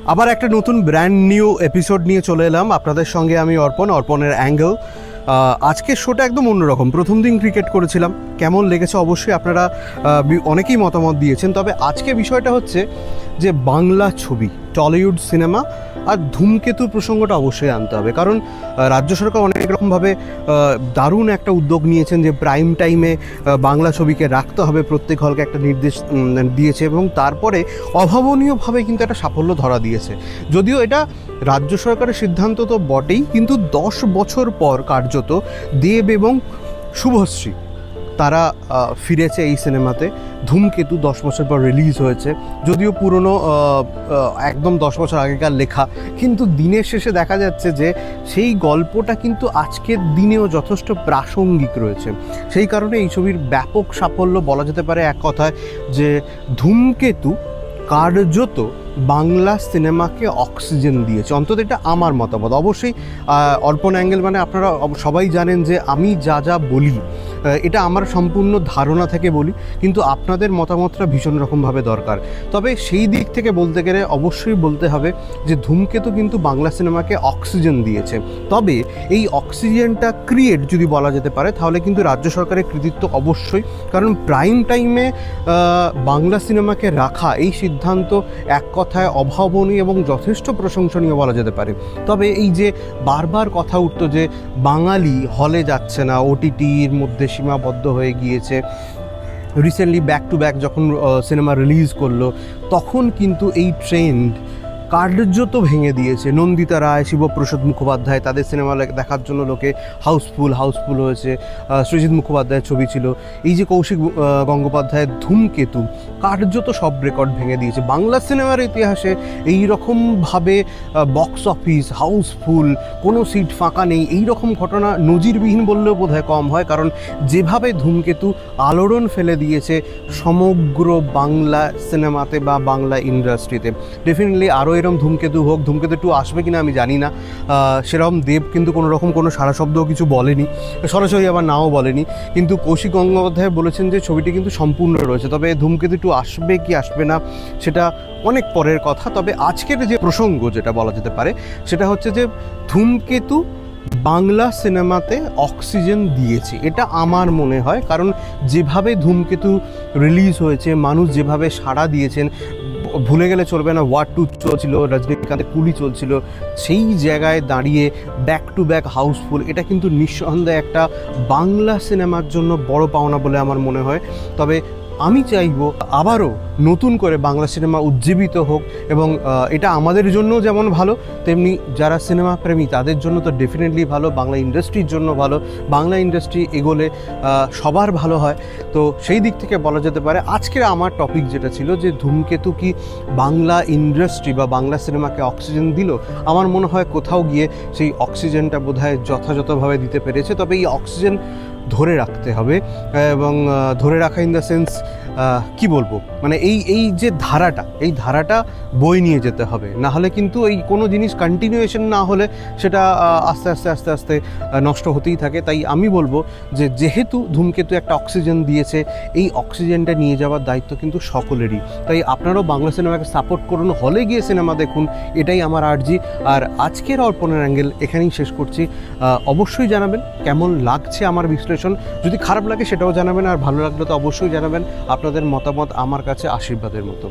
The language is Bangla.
আবার একটা নতুন ব্র্যান্ড নিউ এপিসোড নিয়ে চলে এলাম আপনাদের সঙ্গে। আমি অর্পণের অ্যাঙ্গেল। আজকের শোটা একদম অন্যরকম। প্রথম দিন ক্রিকেট করেছিলাম, কেমন লেগেছে অবশ্যই আপনারা অনেকেই মতামত দিয়েছেন। তবে আজকে বিষয়টা হচ্ছে যে বাংলা ছবি, টলিউড সিনেমা আর ধূমকেতু প্রসঙ্গটা অবশ্যই আনতে হবে, কারণ রাজ্য সরকার অনেক রকমভাবে দারুণ একটা উদ্যোগ নিয়েছেন যে প্রাইম টাইমে বাংলা ছবিকে রাখতে হবে, প্রত্যেক হলকে একটা নির্দেশ দিয়েছে এবং তারপরে অভাবনীয়ভাবে কিন্তু একটা সাফল্য ধরা দিয়েছে। যদিও এটা রাজ্য সরকারের সিদ্ধান্ত তো বটেই, কিন্তু 10 বছর পর কার্যত দেব এবং শুভশ্রী তারা ফিরেছে এই সিনেমাতে। ধূমকেতু 10 বছর পর রিলিজ হয়েছে, যদিও পুরনো একদম 10 বছর আগেকার লেখা, কিন্তু দিনের শেষে দেখা যাচ্ছে যে সেই গল্পটা কিন্তু আজকের দিনেও যথেষ্ট প্রাসঙ্গিক রয়েছে। সেই কারণে এই ছবির ব্যাপক সাফল্য বলা যেতে পারে এক কথায় যে ধূমকেতু কার্যত বাংলা সিনেমাকে অক্সিজেন দিয়েছে। অন্তত এটা আমার মতামত। অবশ্যই অর্পণ অ্যাঙ্গেল মানে আপনারা সবাই জানেন যে আমি যা যা বলি এটা আমার সম্পূর্ণ ধারণা থেকে বলি, কিন্তু আপনাদের মতামতটা ভীষণ রকমভাবে দরকার। তবে সেই দিক থেকে বলতে গেলে অবশ্যই বলতে হবে যে ধূমকেতু কিন্তু বাংলা সিনেমাকে অক্সিজেন দিয়েছে। তবে এই অক্সিজেনটা ক্রিয়েট যদি বলা যেতে পারে তাহলে কিন্তু রাজ্য সরকারের কৃতিত্ব অবশ্যই, কারণ প্রাইম টাইমে বাংলা সিনেমাকে রাখা এই সিদ্ধান্ত এক কথায় অভাবনীয় এবং যথেষ্ট প্রশংসনীয় বলা যেতে পারে। তবে এই যে বারবার কথা উঠতো যে বাঙালি হলে যাচ্ছে না, ওটিটির মধ্যে সীমাবদ্ধ হয়ে গিয়েছে, রিসেন্টলি ব্যাক টু ব্যাক যখন সিনেমা রিলিজ করলো তখন কিন্তু এই ট্রেন্ড কার্যত ভেঙে দিয়েছে। নন্দিতা রায়, শিবপ্রসাদ মুখোপাধ্যায়, তাদের সিনেমা দেখার জন্য লোকে হাউসফুল হয়েছে। সৃজিত মুখোপাধ্যায়ের ছবি ছিল। এই যে কৌশিক গঙ্গোপাধ্যায়ের ধূমকেতু কার্যত সব রেকর্ড ভেঙে দিয়েছে। বাংলা সিনেমার ইতিহাসে এই রকমভাবে বক্স অফিস হাউসফুল, কোনো সিট ফাঁকা নেই, এই রকম ঘটনা নজিরবিহীন বললেও বোধহয় কম হয়। কারণ যেভাবে ধূমকেতু আলোড়ন ফেলে দিয়েছে সমগ্র বাংলা সিনেমাতে বা বাংলা ইন্ডাস্ট্রিতে, ডেফিনেটলি আরও এরকম ধূমকেতু হোক। ধূমকেতু 2 আসবে কিনা আমি জানি না। সেরকম দেব কিন্তু কোনো সারা শব্দও কিছু বলেনি, সরাসরি আবার নাও বলেনি, কিন্তু কৌশিক গঙ্গোপাধ্যায় বলেছেন যে ছবিটি কিন্তু সম্পূর্ণ রয়েছে। তবে ধূমকেতু 2 আসবে কি আসবে না সেটা অনেক পরের কথা। তবে আজকের যে প্রসঙ্গ যেটা বলা যেতে পারে সেটা হচ্ছে যে ধূমকেতু বাংলা সিনেমাতে অক্সিজেন দিয়েছে, এটা আমার মনে হয়। কারণ যেভাবে ধূমকেতু রিলিজ হয়েছে, মানুষ যেভাবে সাড়া দিয়েছেন, ভুলে গেলে চলবে না ওয়ার 2 চলছিল, রজনীকান্তের কুলি চলছিল, সেই জায়গায় দাঁড়িয়ে ব্যাক টু ব্যাক হাউসফুল, এটা কিন্তু নিঃসন্দেহে একটা বাংলা সিনেমার জন্য বড় পাওনা বলে আমার মনে হয়। তবে আমি চাইব আবারও নতুন করে বাংলা সিনেমা উজ্জীবিত হোক, এবং এটা আমাদের জন্য যেমন ভালো, তেমনি যারা সিনেমা প্রেমী তাদের জন্য তো ডেফিনেটলি ভালো, বাংলা ইন্ডাস্ট্রির জন্য ভালো। বাংলা ইন্ডাস্ট্রি এগোলে সবার ভালো হয়। তো সেই দিক থেকে বলা যেতে পারে আজকের আমার টপিক যেটা ছিল যে ধূমকেতু কি বাংলা ইন্ডাস্ট্রি বা বাংলা সিনেমাকে অক্সিজেন দিল, আমার মনে হয় কোথাও গিয়ে সেই অক্সিজেনটা বোধহয় যথাযথভাবে দিতে পেরেছে। তবে এই অক্সিজেন ধরে রাখতে হবে, এবং ধরে রাখা ইন দ্য সেন্স কি বলবো, মানে এই যে ধারাটা বই নিয়ে যেতে হবে, না হলে কিন্তু এই কোনো জিনিস কন্টিনিউয়েশন না হলে সেটা আস্তে আস্তে নষ্ট হতেই থাকে। তাই আমি বলবো যে যেহেতু ধূমকেতু একটা অক্সিজেন দিয়েছে, এই অক্সিজেনটা নিয়ে যাওয়ার দায়িত্ব কিন্তু সকলেরই। তাই আপনারাও বাংলা সিনেমাকে সাপোর্ট করুন, হলে গিয়ে সিনেমা দেখুন, এটাই আমার আর্জি। আর আজকের অর্পণের অ্যাঙ্গেল এখানেই শেষ করছি। অবশ্যই জানাবেন কেমন লাগছে আমার বিশ্লেষণ, যদি খারাপ লাগে সেটাও জানাবেন, আর ভালো লাগলে তো অবশ্যই জানাবেন। আপনাদের মতামত আমার কাছে আশীর্বাদের মতো।